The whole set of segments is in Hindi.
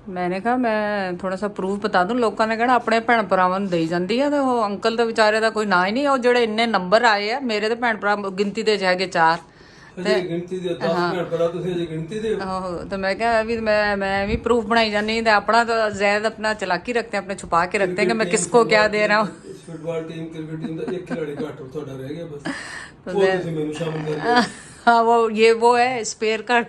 मैंने कहा मैं थोड़ा सा प्रूफ बता दूं, लोगों ने कहना अपने भैन भरावां ਨੂੰ ਦੇਈ ਜਾਂਦੀ ਆ ਤੇ ਉਹ ਅੰਕਲ ਦੇ ਵਿਚਾਰੇ ਦਾ ਕੋਈ ਨਾਂ ਹੀ ਨਹੀਂ। ਉਹ ਜਿਹੜੇ ਇੰਨੇ ਨੰਬਰ ਆਏ ਆ ਮੇਰੇ ਤੇ ਭੈਣ ਭਰਾ ਗਿਣਤੀ ਦੇ ਚ ਹੈਗੇ 4 ਅਜੇ ਗਿਣਤੀ ਦੇ 10 ਭੈਣ ਭਰਾ ਤੁਸੀਂ ਅਜੇ ਗਿਣਤੀ ਦੇ ਹੋ। ਆਹੋ ਤੇ ਮੈਂ ਕਿਹਾ ਵੀ ਮੈਂ ਵੀ प्रूफ बनाई जानी ਤੇ ਆਪਣਾ तो ज़ैद अपना चलाकी रखते हैं, अपने छुपा के रखते हैं कि मैं किसको क्या दे रहा हूँ। फुटबॉल टीम क्रिकेट टीम ਦਾ ਇੱਕ ਖਿਡਾਰੀ ਘੱਟ ਤੁਹਾਡਾ ਰਹਿ ਗਿਆ ਬਸ, ਉਹ ਤੁਸੀਂ ਮੈਨੂੰ ਸ਼ਾਮਿਲ ਕਰ ਦਿਓ। हाँ वो है स्पेयर कार्ड।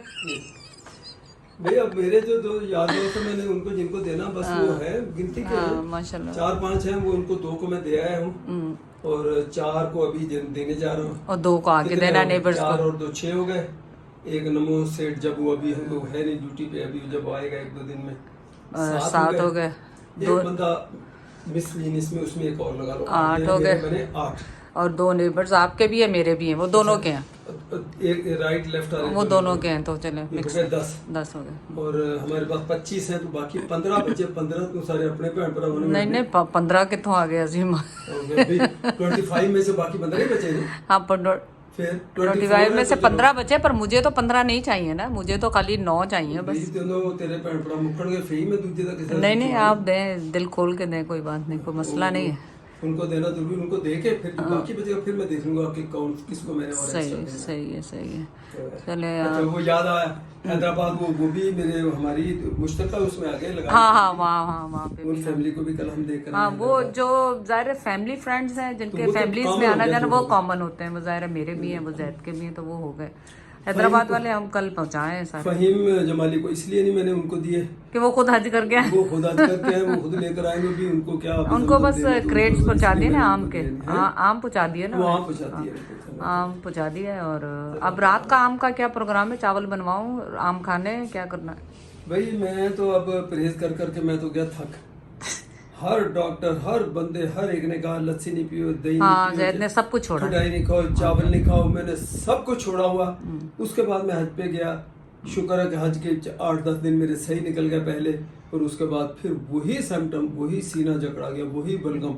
भैया मेरे जो दो यार दोस्त हैं मैंने उनको जिनको देना बस वो है गिनती के माशाल्लाह 4-5 हैं, वो उनको 2 को मैं दे आया हूँ और 4 को अभी देने जा रहा हूँ और 2 को आके देना नेबर्स को। 4 और 2 6 हो गए। एक नमो सेठ जब वो अभी हम लोग है नहीं ड्यूटी पे, अभी जब आएगा 1-2 दिन में 7 हो गए। एक बंदा मिसलिनियस में उसमें एक और लगा लो 8 हो गए। मैंने 8 और 2 नेबर्स आपके भी है मेरे भी हैं, वो दोनों के हैं, एक राइट लेफ्ट आ वो दोनों के हैं तो चले मिक्स 10 हो गए। और हमारे पास 25 है तो बाकी 15 बचे। 15 तो सारे अपने भैन भरा नहीं 15 कितों आ गए अजीम। 25 में से बाकी 15 ही बचे हैं। हाँ फिर 25 में से 15 बचे, पर मुझे तो 15 नहीं चाहिए ना, मुझे तो खाली 9 चाहिए बस। तेरे भैन भरा मुक्कण गए फ्री में दूजे का किसी नहीं आप दें, दिल खोल के दें, कोई बात नहीं, कोई मसला नहीं है। उनको देना जरूरी, उनको दे के फिर बाकी बचेगा फिर मैं देख लूंगा कि कौन किसको मैंने और सही है चले अच्छा वो याद आया हैदराबाद वो भी मेरे हमारी मुश्तरका उसमें आगे लगा। हाँ वहाँ पे उन फैमिली को भी कल हम देख कर हाँ वो जो ज़ाहिर फैमिली फ्रेंड्स हैं जिनके फैमिलीज में आना जाना वो कॉमन होते हैं, वो ज़ाहिर मेरे भी हैं, वो जैद के भी हैं, तो वो हो गए। हैदराबाद वाले हम कल पहुँचाए हैं सारे। फहीम जमाली को इसलिए नहीं मैंने उनको दिए कि वो खुद हज करके आए, वो खुद हज करके आए, वो खुद लेकर आएंगे भी। उनको क्या उनको बस क्रेट्स पहुँचा दिए ना आम के, आम पहुँचा दिए ना, आम पहुँचा दिए, आम पहुँचा दिया। और अब रात का आम का क्या प्रोग्राम है, चावल बनवाऊँ आम खाने, क्या करना है भाई? मैं तो अब परहेज कर करके मैं तो गया थक। हर डॉक्टर हर बंदे हर एक ने कहा लस्सी नहीं पियो, दही हाँ जैद ने सब कुछ छोड़ा, मिठाई नहीं खाओ, चावल नहीं खाओ, मैंने सब कुछ छोड़ा हुआ। उसके बाद मैं हज पे गया, शुक्र है कि हज के 8-10 दिन मेरे सही निकल गए पहले, और उसके बाद फिर वही सिम्टम, वही सीना जकड़ा गया, वही बलगम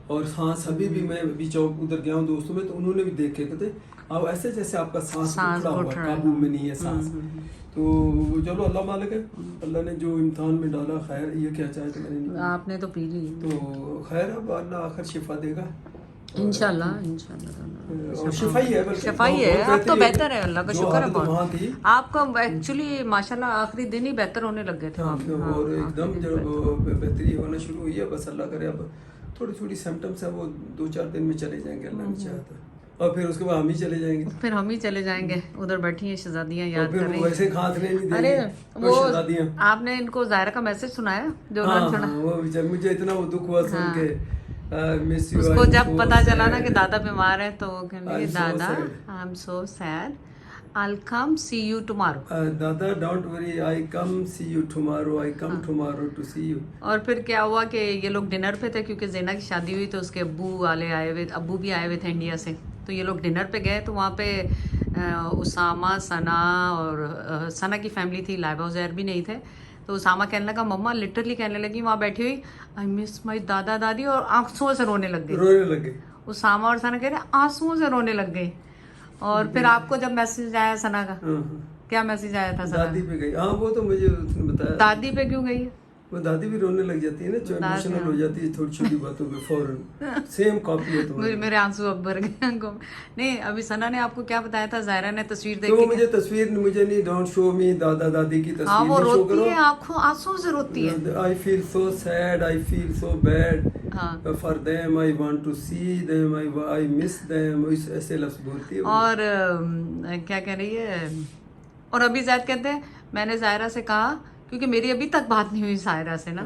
और सांस। अभी भी मैं अभी चौक उधर गया हूँ दोस्तों में, तो उन्होंने भी देखे कहते अब ऐसे जैसे आपका सांस उखड़ा हुआ, काबू में नहीं है सांस। तो चलो अल्लाह मालिक है, अल्लाह ने जो इम्तिहान में डाला खैर, ये क्या चाहे तो मैंने नहीं, आपने तो पी ली तो खैर अब अल्लाह आखिर शिफा देगा इंशाल्लाह। शिफाई है, बल्कि शफाई है, अब तो बेहतर है, अल्लाह का शुक्र है बहुत। थी आपका एक्चुअली माशाल्लाह आखिरी दिन ही बेहतर होने लग गए थे आप। और एकदम जब बेहतरी होना शुरू हुई है, बस अल्लाह करे अब थोड़ी थोड़ी सिम्टम्स है वो 2-4 दिन में चले जाएंगे अल्लाह ने चाहा तो, और फिर उसके बाद हम ही चले जाएंगे। फिर हम ही चले जाएंगे, उधर बैठी हैं शहजादियाँ याद कर रही हैं। वैसे खांसने नहीं देंगी। अरे वो शहजादियाँ, आपने इनको ज़ायरा का मैसेज सुनाया जो उन्होंने सुना? वो बेचारी, मुझे इतना वो दुख हुआ सुन के। मिस यू, उसको जब पता चला ना कि दादा बीमार है तो वो कहने लगी दादा I am so sad, I'll come see you tomorrow. दादा don't worry, I come see you tomorrow, I come tomorrow to see you. और फिर क्या हुआ कि ये लोग डिनर पे थे, क्योंकि ज़ैना की शादी हुई तो उसके अब्बू वाले आए हुए, अब्बू भी आए हुए थे इंडिया से, तो ये लोग डिनर पे गए। तो वहाँ पे उसामा, सना और सना की फैमिली थी, लाइबा उज़ैर भी नहीं थे। तो उसामा कहने लगा, मम्मा लिटरली कहने लगी वहाँ बैठी हुई, आई मिस माई दादा दादी, और आंसुओं से रोने लग गई। उसामा और सना कह रहे आंसुओं से रोने लग गई। और फिर आपको जब मैसेज आया सना का, क्या मैसेज आया था? दादी पे गई। हाँ वो तो मुझे उसने बताया। दादी पे क्यों गई? वो दादी भी रोने लग जाती है ना, जो इमोशनल हो जाती है छोटी छोटी बातों पे फौरन। सेम कॉपी है तुम्हारी। मेरे आंसू अब भर गए। नहीं अभी सना ने आपको क्या बताया था? ज़ायरा ने तस्वीर देखी। तो मुझे तस्वीर मुझे नहीं, डोंट शो मी दादा दादी की तस्वीर। हाँ वो रोती है, आंखों आंसू से रोती है। I feel so sad, I feel so bad for them, I want to see them, I miss them, ऐसे लफ्ज बोलती है। और क्या कह रही है? और अभी ज़ैद कहते हैं मैंने ज़ायरा से कहा, क्योंकि मेरी अभी तक बात नहीं हुई ज़ायरा से ना,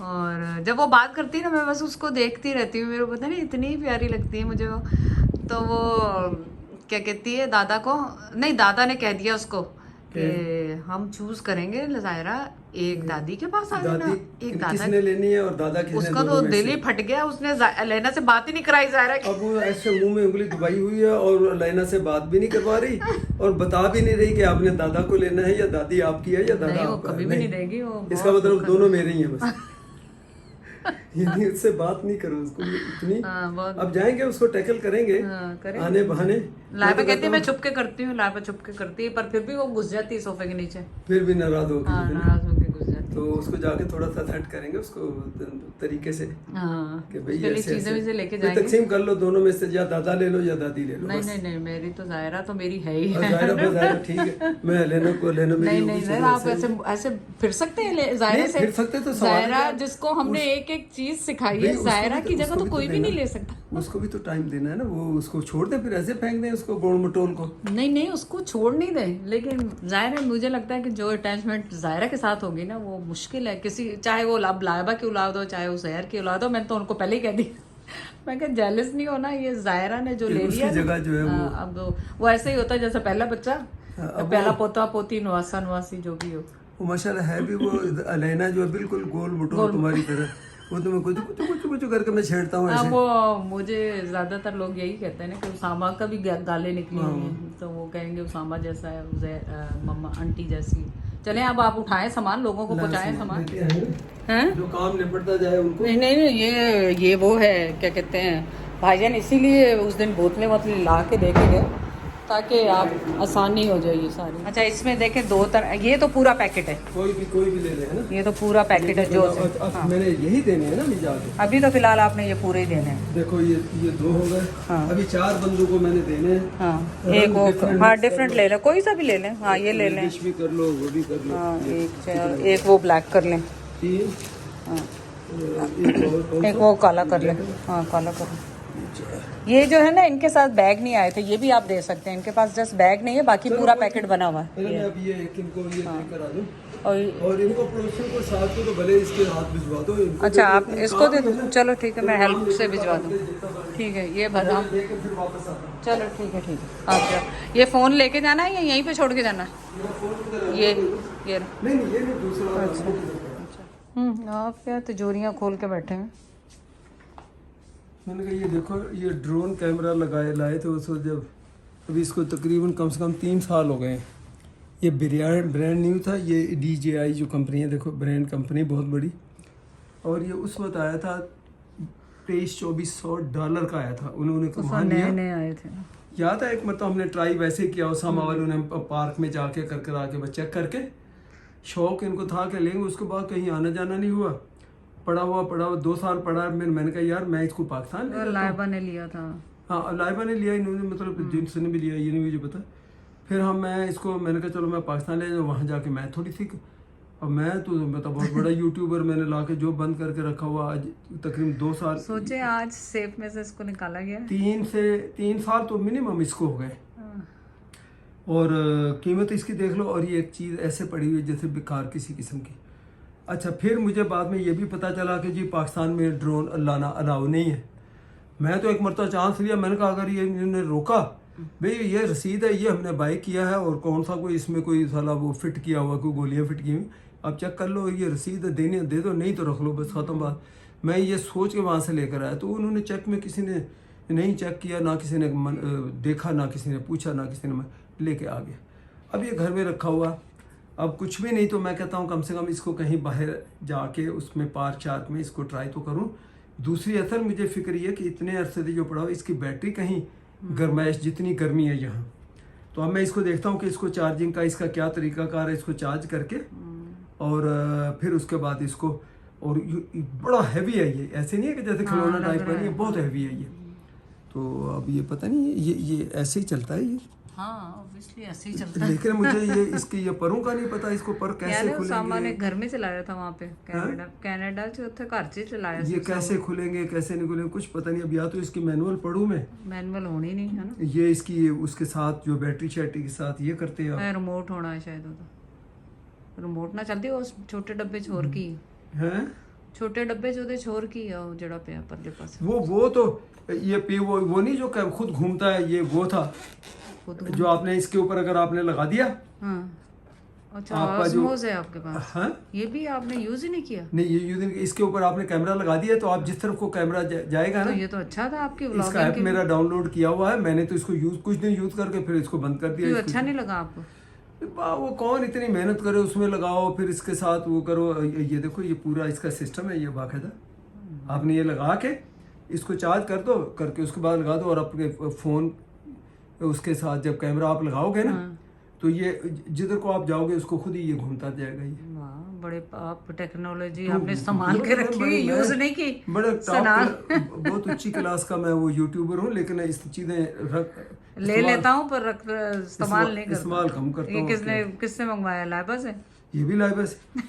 और जब वो बात करती है ना मैं बस उसको देखती रहती हूँ, मेरे को पता नहीं इतनी प्यारी लगती है मुझे वो। तो वो क्या कहती है दादा को, नहीं दादा ने कह दिया उसको कि हम चूज करेंगे ज़ायरा, एक दादी के पास आ जाना, एक दादा किसने लेनी है और दादा किसने। उसका तो दिल ही फट गया, उसने लैना से बात ही नहीं कराई ज़ायरा की। अब वो ऐसे मुंह में उंगली दबाई हुई है और लैना से बात भी नहीं करवा रही और बता भी नहीं रही कि आपने दादा को लेना है या दादी आपकी है या दादा आपका। कभी भी नहीं देगी वो, इसका मतलब दोनों मेरे ही हैं बस। यानी उससे बात नहीं करो उसको इतनी। अब जाएंगे उसको टैकल करेंगे आने बहाने। लाइबा कहती है मैं छुप के करती हूँ, लाइबा छुप के करती है, पर फिर भी वो घुस जाती है सोफे के नीचे, फिर भी नाराज होगी नाराज होकर घुस जाती है। तो उसको जाके थोड़ा सा सेट करेंगे उसको तरीके से हाँ, कि भाई उसके लिए ऐसे चीजें भी लेके तो जाएंगे। तकसीम कर लो दोनों में से, या दादा ले लो या दादी ले लो। नहीं बस। नहीं नहीं, मेरी तो जायरा तो मेरी है ही और है। जायरा ठीक है, मैं लेना को लेना मेरी नहीं होगी, नहीं चलो नहीं, आप ऐसे ऐसे फिर सकते हैं जायरा नहीं, से। फिर सकते तो सवाल है जायरा कि जिसको हमने एक एक चीज सिखाई भाई है, उसको जायरा भी की तो- जगह उसको तो भी कोई भी देना नहीं है। ले सकता। उसको भी तो टाइम देना है ना, वो उसको छोड़ दें फिर ऐसे फेंक दें उसको गोल मटोल को। नहीं नहीं, उसको छोड़ नहीं दे, लेकिन जायरा मुझे लगता है कि जो अटैचमेंट जायरा के साथ होगी ना वो मुश्किल है किसी, चाहे वो अब लाइबा की औलाद हो चाहे वो जहर की औलाद हो। मैंने तो उनको पहले ही कह दी मैं क्या जेलस नहीं होना, ये जायरा ने जो ले उसकी लिया जगह जो है वो अब वो ऐसे ही होता है जैसे पहला बच्चा, अब पहला पोता पोती नवासा नवासी जो भी हो। वो माशाल्लाह है भी वो अलैना जो है बिल्कुल गोल मटोल तुम्हारी तरह, वो तुम्हें कुछ कुछ कुछ कुछ करके मैं छेड़ता हूँ ऐसे। वो मुझे ज्यादातर लोग यही कहते हैं ना कि उसामा का भी गालें निकली हुई हैं, तो वो कहेंगे उसामा जैसा है, मम्मा आंटी जैसी। चलें अब आप उठाएं सामान, लोगों को पहुंचाएं सामान। हैं? जो काम निपटता जाए उनको। नहीं नहीं नहीं, ये वो है क्या कहते हैं भाईजान, इसीलिए उस दिन बोतलें वोतलें ला के दे के गए ताकि आप आसानी हो जाए ये सारी। अच्छा इसमें देखें दो तरह, ये तो पूरा पैकेट है, कोई भी ले ले है ना। ये तो पूरा पैकेट है जो अब मैंने यही देने हैं ना अभी जाके। अभी तो फिलहाल आपने ये पूरे ही देने हैं। देखो ये 2 हो गए। हाँ। अभी 4 बंदों को मैंने देने हैं। हाँ एक वो, हाँ डिफरेंट ले लें, कोई सा भी ले लें। हाँ ये ले लें, इंग्लिश भी कर लो वो भी कर लो। हाँ एक वो ब्लैक कर लें, 3 हाँ एक एक वो काला कर लें, हाँ काला कर लें। ये जो है ना इनके साथ बैग नहीं आए थे, ये भी आप दे सकते हैं, इनके पास जस्ट बैग नहीं है, बाकी पूरा पैकेट बना हुआ है। मैं अब ये इनको ये देकर आ दूं और और इनको पड़ोसियों को साथ को तो भले इसके हाथ भिजवा दो इनको। अच्छा आप तो इसको दे काम दो, है ना। चलो ठीक है, मैं हेल्प से काम भिजवा दूँ। जितना बड़ा ठीक है ये भरा, लेके फिर वापस आता हूं। चलो ठीक है आप जाओ। ये फ़ोन लेके जाना है या यहीं पे छोड़ के जाना है? ये नहीं ये नहीं दूसरा। अच्छा आप क्या तिजोरियाँ खोल के बैठे हैं? मैंने कहा ये देखो ये ड्रोन कैमरा लाए थे उसको, जब अभी इसको तकरीबन कम से कम 3 साल हो गए हैं। ये ब्रांड न्यू था, ये DJI जो कंपनी है, देखो ब्रांड कंपनी बहुत बड़ी, और ये उस वक्त आया था $2300-2400 का आया था। उन्होंने वहाँ लिया, नए आए थे। याद है एक मतलब हमने ट्राई वैसे किया, उसामा वालों ने पार्क में जाके कर आके बस चेक करके, शौक इनको था कि लेंगे, उसके बाद कहीं आना जाना नहीं हुआ, पड़ा हुआ 2 साल पड़ा। मैंने कहा यार मैं इसको पाकिस्तान ले लाइबा ने लिया था। हाँ लाइबा ने लिया, इन्होंने मतलब जिनसे भी लिया ये नहीं मुझे पता। फिर मैंने कहा चलो मैं पाकिस्तान ले जाऊँ, वहाँ जाके मैं थोड़ी सीख। अब मैं तो मतलब बहुत बड़ा यूट्यूबर मैंने ला के जो बंद करके रखा हुआ आज तकरीबन 2 साल। सोचे आज सेफ में से इसको निकाला गया। 3 साल तो मिनिमम इसको हो गए। और कीमत इसकी देख लो, और ये एक चीज़ ऐसे पड़ी हुई जैसे बेकार किसी किस्म की। अच्छा फिर मुझे बाद में ये भी पता चला कि जी पाकिस्तान में ड्रोन लाना अलाउ नहीं है। मैं तो एक मरतबा चांस लिया, मैंने कहा अगर ये इन्होंने रोका, भाई ये रसीद है, ये हमने बाई किया है, और कौन सा कोई इसमें कोई साला वो फिट किया हुआ, कोई गोलियां फिट की हुई, आप चेक कर लो, ये रसीद देने दे दो, नहीं तो रख लो, बस ख़त्म बात। मैं ये सोच के वहाँ से लेकर आया, तो उन्होंने चेक में किसी ने नहीं चेक किया, ना किसी ने देखा, ना किसी ने पूछा, ना किसी ने लेके आ गया। अब ये घर में रखा हुआ, अब कुछ भी नहीं, तो मैं कहता हूँ कम से कम इसको कहीं बाहर जाके उसमें पार्क शार्क में इसको ट्राई तो करूँ। दूसरी असल मुझे फिक्र ये कि इतने अरसे से जो पड़ा हो, इसकी बैटरी कहीं गर्माइश, जितनी गर्मी है यहाँ, तो अब मैं इसको देखता हूँ कि इसको चार्जिंग का इसका क्या तरीकाकार है, इसको चार्ज करके और फिर उसके बाद इसको, और ये बड़ा हैवी है ये, ऐसे नहीं है कि जैसे खिलौना टाइप का, ये बहुत हैवी है ये। तो अब ये पता नहीं ये ऐसे ही चलता है ये। हाँ ऑब्वियसली ऐसे ही चलता है। लेकिन मुझे ये इसके ये परों का नहीं पता, इसको पर कैसे खुलेंगे। सामान घर में चलाया था वहाँ पे कनाडा से, उत्थे घर से चलाया। ये कैसे खुलेंगे कैसे नहीं खुलेंगे कुछ पता नहीं। अब या तो इसकी मैनुअल पढ़ूँ मैं, मैनुअल होनी नहीं है ना, ये इसकी उसके साथ जो बैटरी शैटरी के साथ ये करते हैं, रिमोट होना है शायद, तो रिमोट ना चलती, उस छोटे डब्बे छोर की हैं, छोटे डब्बे जो छोर की है, जड़ा पे परले पास वो तो ये वो नहीं जो खुद घूमता है, ये वो था जो आपने इसके ऊपर अगर आपने लगा दिया। हाँ अच्छा, आपका ऑस्मोस है आपके पास। हाँ ये भी आपने यूज ही नहीं किया। नहीं, ये यूज इसके ऊपर आपने कैमरा लगा दिया, तो आप जिस तरफ को कैमरा जाएगा तो ना, ये तो अच्छा था आपकी इसका व्लॉगिंग ऐप के मेरा डाउनलोड किया हुआ है मैंने, तो इसको कुछ दिन यूज करके फिर इसको बंद कर दिया। लिए। अच्छा नहीं लगा आपको? वो कौन इतनी मेहनत करे उसमें लगाओ, फिर इसके साथ वो करो। ये देखो ये पूरा इसका सिस्टम है, ये बाकायदा आपने ये लगा के इसको चार्ज कर दो, करके उसके बाद लगा दो, और अपने फ़ोन उसके साथ जब कैमरा आप लगाओगे ना, तो ये जिधर को आप जाओगे उसको खुद ही ये घूमता जाएगा। ये बड़े आप टेक्नोलॉजी आपने संभाल के रखी, मैं- यूज नहीं की। बड़े सना बहुत उच्ची क्लास का मैं वो यूट्यूबर हूँ, लेकिन इस चीजें ले लेता हूँ पर इस्तेमाल नहीं करता। इस्तेमाल कम करता ये हूँ। किसने मंगवाया? लाइबा से? ये भी लाइबा से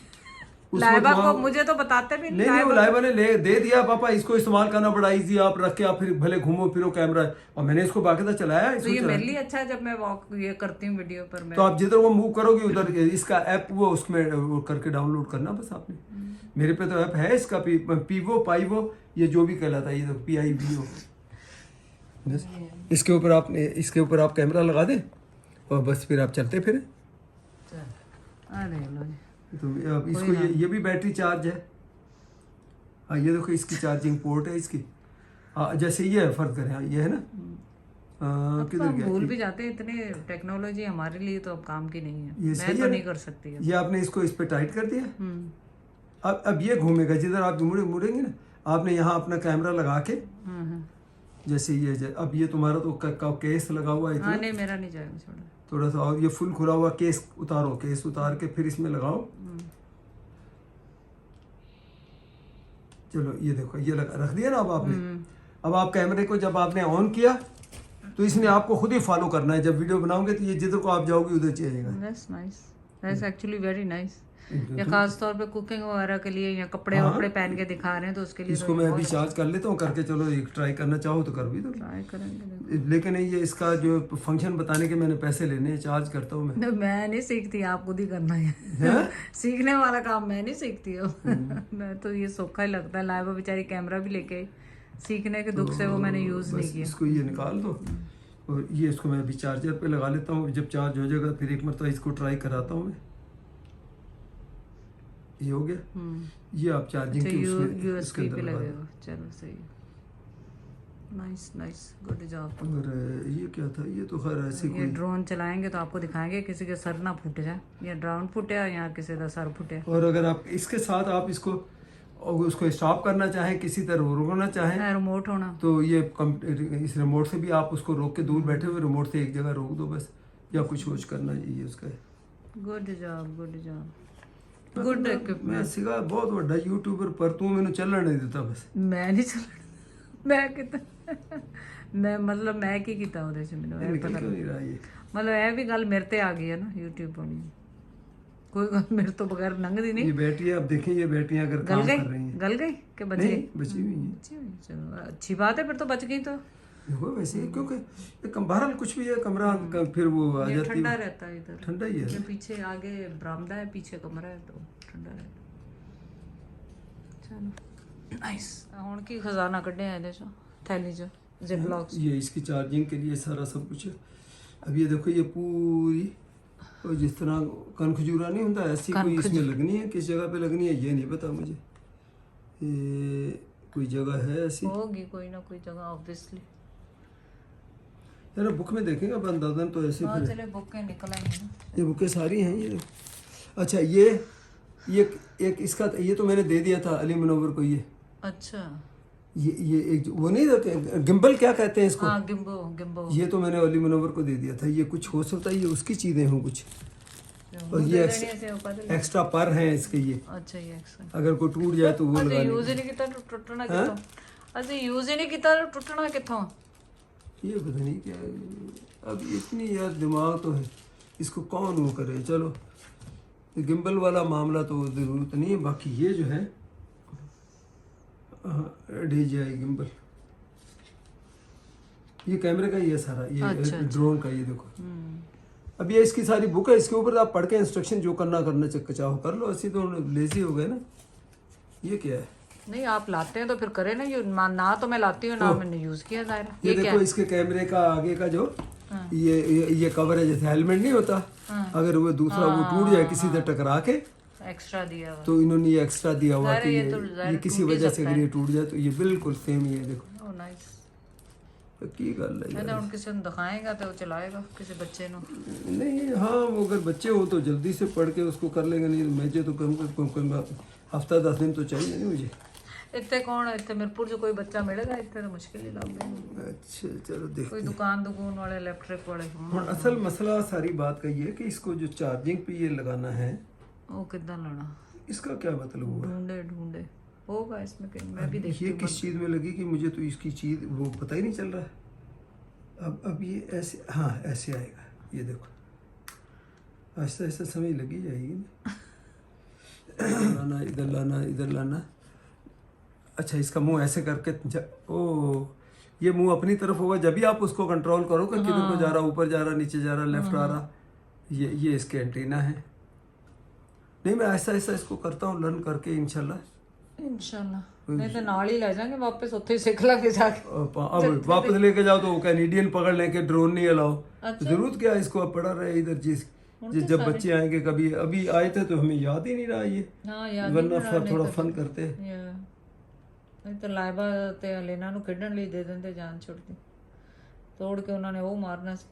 लाइबा को मुझे तो बताते भी नहीं। नहीं, वो लाइबा ने दे दिया, पापा इसको इस्तेमाल करना बड़ा इजी, आप रख के आप फिर भले घूमो फिरो कैमरा, और मैंने इसको बाकायदा चलाया। तो ये मेरे लिए अच्छा है जब मैं वॉक ये करती हूँ वीडियो पर। मैं तो आप जिधर वो मूव करोगे उधर इसका ऐप वो उसमें वो करके डाउनलोड करना बस आपने। मेरे पे तो ऐप है इसका, पीवो पाइवो ये जो भी कहलाता है, ये तो PIVO। बस इसके ऊपर आप कैमरा लगा दें और बस फिर आप चलते फिरे। अरे लो जी। तो अब इसको ये भी बैटरी चार्ज है। हाँ, ये देखो इसकी चार्जिंग पोर्ट है इसकी। जैसे ये है, फर्ज करें ये है ना, किधर हम गया भूल भी जाते हैं, इतने टेक्नोलॉजी हमारे लिए तो अब काम की नहीं है। ये मैं सही तो है नहीं कर सकती अब। ये आपने इसको इस पे टाइट कर दिया। अब ये घूमेगा जिधर आप मुड़ेंगे ना, आपने यहाँ अपना कैमरा लगा के जैसे ये अब ये तुम्हारा तो केस लगा हुआ है हाँ, नहीं मेरा नहीं जाएगा थोड़ा सा, और ये फुल खुला हुआ केस उतारो, केस उतार के फिर इसमें लगाओ। चलो ये देखो ये रख दिया ना अब आपने। अब आप कैमरे को जब आपने ऑन किया तो इसने आपको खुद ही फॉलो करना है। जब वीडियो बनाओगे तो ये जिधर को आप जाओगे उधर चलेगा। That's nice, that's actually very nice. या खास तौर पे कुकिंग वगैरह के लिए या कपड़े वपड़े पहन के दिखा रहे हैं तो उसके लिए इसको मैं अभी चार्ज कर लेता हूँ करके। चलो एक ट्राई करना चाहो तो कर भी दो, ट्राई करेंगे। लेकिन ये इसका जो फंक्शन बताने के मैंने पैसे लेने हैं, चार्ज करता हूँ मैं। मैं नहीं सीखती, आप खुद ही करना है। सीखने वाला काम मैं नहीं सीखती हूँ। मैं तो ये सौखा ही लगता है। लाइबा बेचारी कैमरा भी लेके सीखने के दुख से वो मैंने यूज नहीं किया। इसको ये निकाल दो और ये इसको मैं अभी चार्जर पे लगा लेता हूँ। जब चार्ज हो जाएगा फिर एक मरतबा इसको ट्राई कराता हूँ मैं। ये हो गया। ये आप चार्जिंग की उसमें USB पे लगेगा। चलो सही, नाइस नाइस, गुड जॉब। और ये क्या था, ये तो खैर ऐसे ये ड्रोन चलाएंगे तो आपको दिखाएंगे किसी के सर ना फूट जाए, या ड्रोन फूटे या किसी का सर फूटे। और अगर आप इसके साथ आप उसको स्टॉप करना चाहें, किसी तरह रोकना चाहें, रिमोट होना, तो ये इस रिमोट से भी आप उसको रोक के दूर बैठे हुए रिमोट से एक जगह रोक दो बस, या कुछ करना ये उसका है। Good job, good job, good equipment. मैं सीखा बहुत बड़ा यूट्यूबर, पर तू मैंने चलना नहीं देता बस। मैं नहीं चल मैं कितना मैं मतलब मैं की ਕੀਤਾ ਉਹਦੇ ਚ ਮੈਨੂੰ ਇਹ ਪਤਾ नहीं रहा ये। मतलब ਇਹ ਵੀ ਗੱਲ ਮੇਰੇ ਤੇ ਆ ਗਈ ਹੈ ना YouTube ਹੋਣੀ, कोई गल मेरे तो बगैर लंघदी नहीं। ये बैटरी आप देखें, ये बैटरियां अगर काम कर रही हैं। गल गई कि बच गई? बची हुई है। चलो अच्छी बात है, फिर तो बच गई। तो देखो वैसे ही, क्योंकि बहरहाल कुछ भी है, कमरा फिर वो आ जाती है, ठंडा रहता है इधर, ठंडा ही है। पीछे आगे बरामदा है, पीछे कमरा है तो ठंडा रहता। चलो नाइस। ਹੁਣ ਕੀ ਖਜ਼ਾਨਾ ਕੱਢਿਆ ਇਹਦੇ ਚੋਂ, थैली जो जिपलॉक्स। ये इसकी चार्जिंग के लिए सारा सब कुछ है। अब ये देखो ये पूरी, और जिस तरह कन खजूरा नहीं होता ऐसी कोई इसमें लगनी है, किस जगह पे लगनी है ये नहीं पता मुझे। ये कोई जगह है ऐसी, होगी कोई ना कोई जगह ऑब्वियसली। यार बुक में देखेंगे अब अंदाजन तो ऐसे हाँ चले बुकें निकल आएंगी ना। ये बुकें सारी हैं ये। अच्छा ये एक इसका ये तो मैंने दे दिया था अली मुनव्वर को। ये अच्छा ये एक वो नहीं रहते गिम्बल क्या कहते हैं इसको? हाँ गिम्बो, गिम्बो। ये तो मैंने अली मुनव्वर को दे दिया था। ये कुछ हो सकता है ये उसकी चीज़ें हों कुछ, और ये एक्स्ट्रा पर हैं इसके ये। अच्छा ये एक्स्ट्रा, अगर कोई टूट जाए तो वो लगा यूज ही नहीं किया तो टूटना किथों? अच्छा यूज ही नहीं किया तो टूटना किथों? ये पता नहीं क्या है। अब इतनी यार दिमाग तो है, इसको कौन वो करे। चलो गिम्बल वाला मामला तो ज़रूरत नहीं है। बाकी ये जो है DJI गिम्बल, ये कैमरे का ही है सारा, ये ड्रोन का। ये देखो अब ये इसकी सारी बुक है, इसके ऊपर आप पढ़ के इंस्ट्रक्शन जो करना चाहो कर लो। ऐसी तो लेजी हो गए ना। ये क्या है? नहीं आप लाते हैं तो फिर करें ना। ये ना तो मैं लाती हूँ ना मैंने यूज किया जाहिर। ये देखो इसके कैमरे का आगे का जो ये कवर है, जैसे हेलमेट नहीं होता, अगर वो दूसरा वो टूट जाए किसी से टकरा के, एक्स्ट्रा दिया हुआ, तो इन्होंने ये एक्स्ट्रा दिया हुआ कि ये किसी टूट ही वजह से सकता अगर ये टूट जाए तो ये बिल्कुल सेम ही है। देखो ओह नाइस। की गल है मैंने उन किसी ने दिखाएगा तो चलाएगा किसी बच्चे ने। नहीं हाँ, वो अगर बच्चे हो तो जल्दी से पढ़ के उसको कर लेंगे, नहीं तो मुझे तो कम हफ्ता 10 दिन तो चाहिए नहीं मुझे। इतने कौन इतने मिरपुर जो कोई बच्चा मिलेगा इतने तो मुश्किल ही लग गई। अच्छा चलो देखते कोई दुकान वाले इलेक्ट्रिक वाले। असल मसला सारी बात का ये है कि इसको जो चार्जिंग पे ये लगाना है वो कितना लाना, इसका क्या मतलब हुआ? ढूंढे ढूंढे होगा इसमें कहीं, मैं भी देखती ये हूँ। किस चीज़ में लगी कि मुझे तो इसकी चीज़ वो पता ही नहीं चल रहा है। अब ये ऐसे, हाँ ऐसे आएगा, ये देखो आहिस्ता आहिस्ता समझ लगी जाएगी ना। लाना इधर, लाना इधर, लाना। अच्छा इसका मुंह ऐसे करके ओ, ये मुंह अपनी तरफ होगा जब भी आप उसको कंट्रोल करो कि किधर को जा रहा, ऊपर जा रहा, नीचे जा रहा, लेफ्ट आ रहा। ये इसके एंटीना है। नहीं मैं ऐसा ऐसा इसको करता हूँ लर्न करके इंशाल्लाह। नहीं तो नाल ही ले जाएंगे वापस, उत्थे ही सीख लांगे जाके। अब वापस लेके जाओ तो वो कैनेडियन पकड़ लेके ड्रोन नहीं अलाओ। तो जरूरत क्या है इसको, अब पड़ा रहे इधर। जब बच्चे आएंगे, कभी अभी आए थे तो हमें याद ही नहीं रहा ये, वरना थोड़ा फन करते। नहीं तो लाइबा ते अलेना ਨੂੰ ਖੇਡਣ ਲਈ ਦੇ ਦਿੰਦੇ ਜਾਨ ਛੁੱਟਦੀ, ਤੋੜ के उन्होंने वो मारना सी।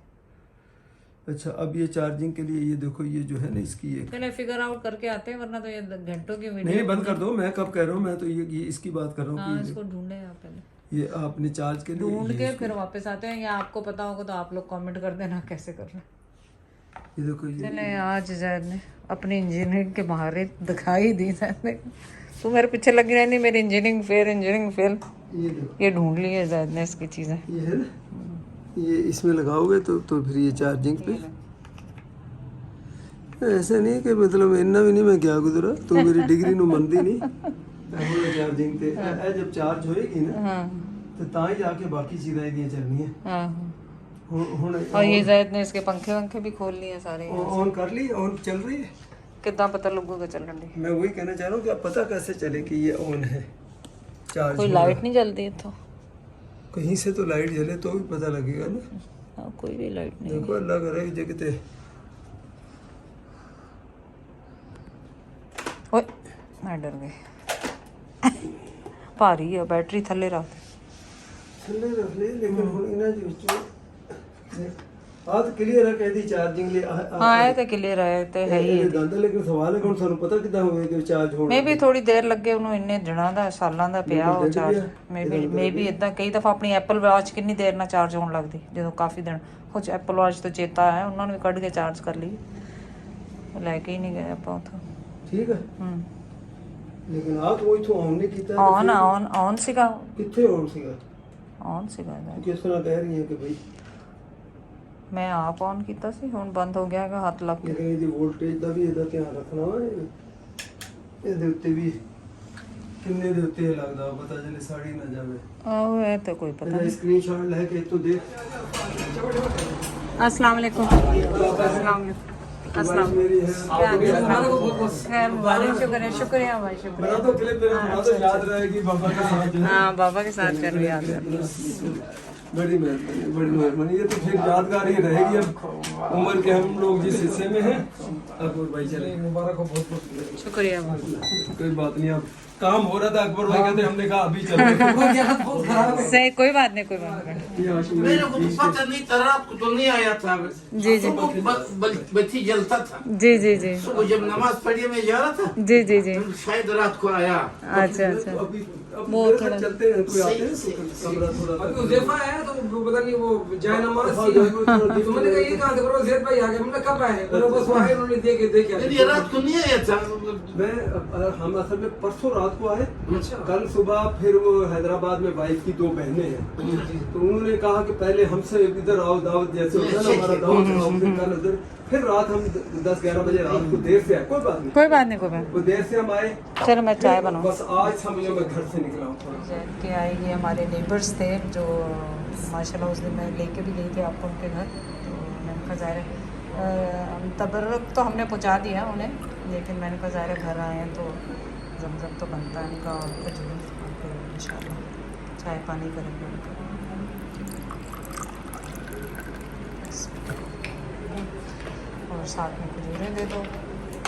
अच्छा अब ये चार्जिंग के लिए ये देखो, ये जो है ना इसकी ये चले फिगर आउट करके आते हैं, वरना तो ये घंटों की वीडियो। नहीं बंद कर दो, मैं कब कह रहा हूँ, मैं तो ये इसकी बात कर रहा हूँ। हाँ इसको ढूंढे आप पहले, ये आपने चार्ज के लिए ढूंढ के फिर वापस आते हैं, या आपको पता होगा तो आप लोग कमेंट कर देना कैसे कर रहे हैं। ये देखो ये चले आज जैद ने अपनी इंजीनियरिंग के महारत दिखाई दी। जैद ने, तू मेरे पीछे लगी रहती, मेरी इंजीनियरिंग फेल। ये देखो ये ढूंढ ली है जैद ने इसकी चीज़ें। ये है ना, ये इसमें लगाओगे तो फिर ये चार्जिंग पे। ऐसा नहीं कि मतलब इन्ना भी नहीं मैं क्या गुजरा, तो मेरी डिग्री नु मनदी नहीं। चार्जिंग ते जब चार्ज होएगी ना तो तां ही जाके बाकी चीज़ें इदियां चलनी है। और ये जैद ने इसके पंखे वंखे भी खोल लिए सारे। ऑन कर ली, ऑन चल रही है। कितना पता लगेगा चलन दी? मैं वही कहना चाह रहा हूँ कि अब पता कैसे चले कि ये ऑन है, चार्ज। कोई लाइट नहीं जलती है तो कहीं से तो लाइट जले तो भी पता लगेगा ना। हाँ, कोई भी लाइट नहीं। देखो अल्लाह करे जगते। ओए मैं डर गई। भारी है, बैटरी थले रख थल्ले रख ले, लेकिन हुन इना दे विचों बात क्लियर है कहदी चार्जिंग ले। हाँ है तो क्लियर है तो है ही। ਦੰਦ लेकिन सवाल है कौन सानू पता किदा होवे कि चार्ज होना। मे भी थोड़ी देर लगे ਉਹਨੂੰ ਇੰਨੇ ਦਿਨਾਂ ਦਾ ਸਾਲਾਂ ਦਾ ਪਿਆ ਉਹ ਚਾਰਜ। ਮੇ ਵੀ ਇਦਾਂ ਕਈ ਦਫਾ ਆਪਣੀ ਐਪਲ ਵਾਚ ਕਿੰਨੀ ਦੇਰ ਨਾਲ ਚਾਰਜ ਹੋਣ ਲੱਗਦੀ, ਜਦੋਂ ਕਾਫੀ ਦਿਨ ਕੁਝ ਐਪਲ ਵਾਚ ਤੋਂ ਚੇਤਾ ਹੈ ਉਹਨਾਂ ਨੂੰ ਵੀ ਕੱਢ ਕੇ ਚਾਰਜ ਕਰ ਲਈ, ਲੈ ਕੇ ਹੀ ਨਹੀਂ ਗਏ ਆਪਾਂ ਉੱਥੋਂ। ठीक है लेकिन आ तो इथों ऑन नहीं कीता। ऑन ਸੀਗਾ, किथे ऑन सीगा? ऑन ਸੀਗਾ। किस तरह कह रही है कि भाई ਮੈਂ ਆਪ ऑन ਕੀਤਾ ਸੀ, ਹੁਣ ਬੰਦ ਹੋ ਗਿਆ ਹੈਗਾ ਹੱਥ ਲੱਗ ਕੇ। ਇਹਦੀ ਵੋਲਟੇਜ ਦਾ ਵੀ ਇਹਦਾ ਧਿਆਨ ਰੱਖਣਾ ਵਾ। ਇਹਦੇ ਉੱਤੇ ਵੀ ਕਿੰਨੇ ਦੇ ਉੱਤੇ ਲੱਗਦਾ ਪਤਾ ਚੱਲੇ ਸਾੜੀ ਨਾ ਜਾਵੇ। ਆਹੋ ਇਹ ਤਾਂ ਕੋਈ ਪਤਾ ਨਹੀਂ। ਸਕਰੀਨਸ਼ਾਟ ਲੈ ਕੇ ਇੱਥੋਂ ਦੇਖ। अस्सलाम वालेकुम। अस्सलाम मेरी है खैर मुबारक, शुक्रिया भाई, शुक्रिया। बना दो क्लिप, मेरे बना दो, याद रहेगी बाबा के साथ जो है। हाँ बाबा के साथ कर याद कर। बड़ी मेहरबानी, बड़ी मेहरबानी। ये तो फिर यादगार ही रहेगी। अब उम्र के हम लोग जिस हिस्से में हैं, अकबर भाई चले मुबारक हो, बहुत बहुत शुक्रिया। कोई बात नहीं। अब काम हो रहा था, अकबर भाई कहते हमने कहा अभी चलो। सही, कोई बात नहीं, कोई बात नहीं। मेरे को पता नहीं था, रात को तो नहीं आया था। जी जी बत्ती जलता था। जी जी जी सुबह जब नमाज पढ़ी मैं जा रहा था, जी जी जी। शायद रात को आया। अच्छा अच्छा। अभी वो थोड़ा चलते हैं, कोई आते हैं कमरा थोड़ा अभी उज़ैफा आया तो पता नहीं वो जाए नमाज थी, तो मैंने कहा ये कहाँ से करो, ज़ैद भाई आ गए। मैंने कब आए? मैंने बस वो आए, उन्होंने देखे नहीं, रात को नहीं आया था। हम असल में परसों रात को आए, कल सुबह फिर वो हैदराबाद में वाइफ की दो बहनें हैं, तो उन्होंने कहा कि पहले हमसे इधर आओ, दावत जैसे होता है ना हमारा दावत आओ, फिर कल उधर, फिर रात हम 10-11 बजे रात को देर से आए। कोई बात नहीं, कोई बात नहीं, कोई बात वो देर से हम आए। चलो मैं चाय बनाऊँ। बस आज समझो मैं घर से निकला हूँ थोड़ा। जैद के आए, ये हमारे नेबर्स थे जो माशाल्लाह उस दिन मैं लेके भी गई थी आपको उनके घर, तो मैंने कहा ज़ाहिर तबर्रुक तो हमने पहुँचा दिया उन्हें, लेकिन मैंने कहा ज़ाहिर घर आए हैं तो जमजम तो बनता है इनका, और कुछ इंशाल्लाह चाय पानी करेंगे उनका। और साथ में खजूरें दे दो,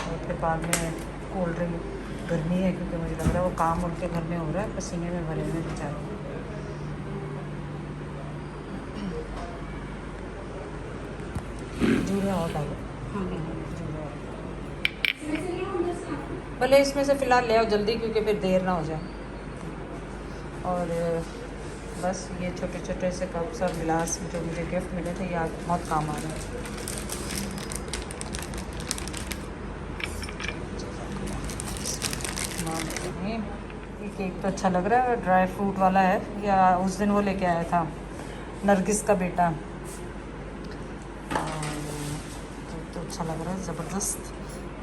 और फिर बाद में कोल्ड ड्रिंक। गर्मी है क्योंकि मुझे लग रहा है वो काम उनके घर में हो रहा है, पसीने में भरे हुए बेचारे। खजूरें और डालो, भले इसमें से फ़िलहाल ले आओ जल्दी, क्योंकि फिर देर ना हो जाए। और बस ये छोटे छोटे से कप्स और गिलास जो मुझे गिफ्ट मिले थे, ये आज बहुत काम आ रहे हैं। ये केक तो अच्छा लग रहा है, ड्राई फ्रूट वाला है, या उस दिन वो लेके आया था नरगिस का बेटा। तो अच्छा लग रहा है, ज़बरदस्त।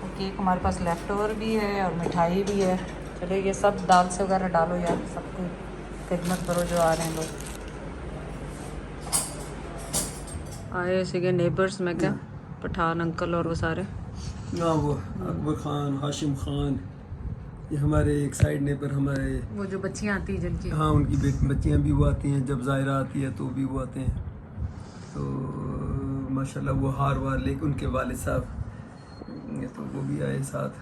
और केक हमारे पास लेफ़्ट ओवर भी है और मिठाई भी है। चलो ये सब दाल से वगैरह डालो यार, सबको खिदमत करो जो आ रहे हैं लोग। आए सीगे नेबर्स में क्या, पठान अंकल और वो सारे। ना वो अकबर खान, हाशिम खान, ये हमारे एक साइड नेबर हमारे। वो जो बच्चियाँ आती हैं जिनकी। हाँ, उनकी बच्चियाँ भी वो आती हैं, जब ज़ायरा आती है तो भी वो आते हैं। तो माशाल्लाह वो हार वार लेके उनके वालिद साहब, ये तो वो भी आए साथ।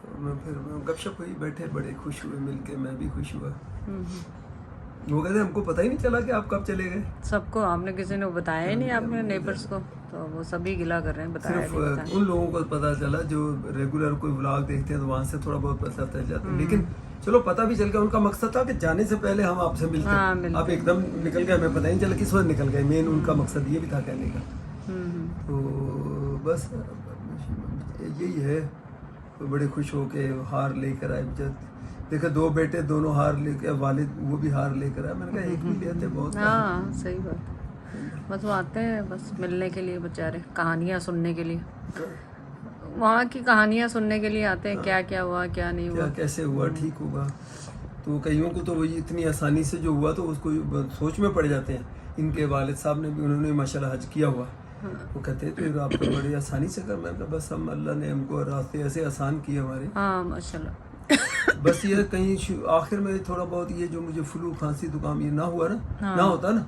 तो मैं फिर गपशप हुई, बैठे, बड़े खुश हुए मिलके, मैं भी खुश हुआ। वो कहते हमको पता ही नहीं चला कि आप कब चले गए। सबको आपने, किसी ने बताया ही नहीं आपने नेबर्स को, तो वो सभी गिला कर रहे हैं, बताया सिर्फ नहीं, बताया। उन लोगों को पता चला जो रेगुलर कोई व्लॉग देखते हैं, तो वहाँ से थोड़ा बहुत पता चल जाता है। लेकिन चलो पता भी चल गया, उनका मकसद था कि जाने से पहले हम आपसे मिलते हाँ, हैं। मिलते आप एकदम निकल गए, हमें पता ही नहीं चला किस वक्त निकल गए। मेन उनका मकसद ये भी था कहने का। तो बस यही है। तो बड़े खुश हो के हार लेकर आए। जब देखा 2 बेटे दोनों हार लेकर, वालिद वो भी हार लेकर आए। मैंने कहा एक भी लेते बहुत। हाँ सही बात है। बस वो आते हैं बस मिलने के लिए, बेचारे कहानियाँ सुनने के लिए, वहाँ की कहानियाँ सुनने के लिए आते हैं, क्या क्या हुआ क्या नहीं क्या हुआ। कैसे हुआ, ठीक होगा। तो कईयों को तो वही इतनी आसानी से जो हुआ तो उसको सोच में पड़ जाते हैं। इनके वालिद साहब ने भी, उन्होंने माशाल्लाह हज किया हुआ। वो कहते हैं तो आप तो बड़ी आसानी से कर। मैंने कहा बस हम, अल्लाह ने हमको रास्ते ऐसे आसान किए हमारे। हाँ माशाल्लाह। बस ये कहीं आखिर में थोड़ा बहुत ये जो मुझे फ्लू खांसी जुकाम ये ना हुआ ना, ना होता ना,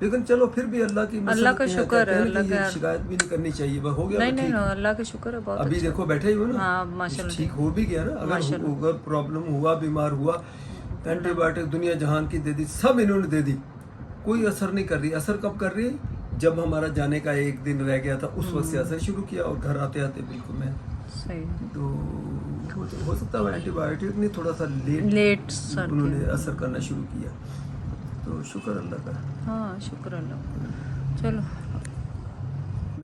लेकिन चलो फिर भी अल्लाह की अल्लाह का शुक्र है, अल्लाह ये का। शिकायत भी नहीं करनी चाहिए। बस हो गया नहीं तो नहीं ठीक। अल्लाह का शुक्र है, बहुत अभी अच्छा। देखो बैठे ही हो ना। हाँ माशाल्लाह। ठीक हो भी गया ना। अगर प्रॉब्लम हुआ, बीमार हुआ, एंटीबायोटिक दुनिया जहान की दे दी, सब इन्होंने दे दी, कोई असर नहीं कर रही। असर कब कर रही? जब हमारा जाने का 1 दिन रह गया था, उस वक्त से असर शुरू किया। और घर आते आते बिल्कुल मैं सही तो हो सकता है एंटीबायोटिक ने थोड़ा सा लेट सर उन्होंने असर करना शुरू किया। तो शुक्र अल्लाह का। हाँ शुक्र अल्लाह। चलो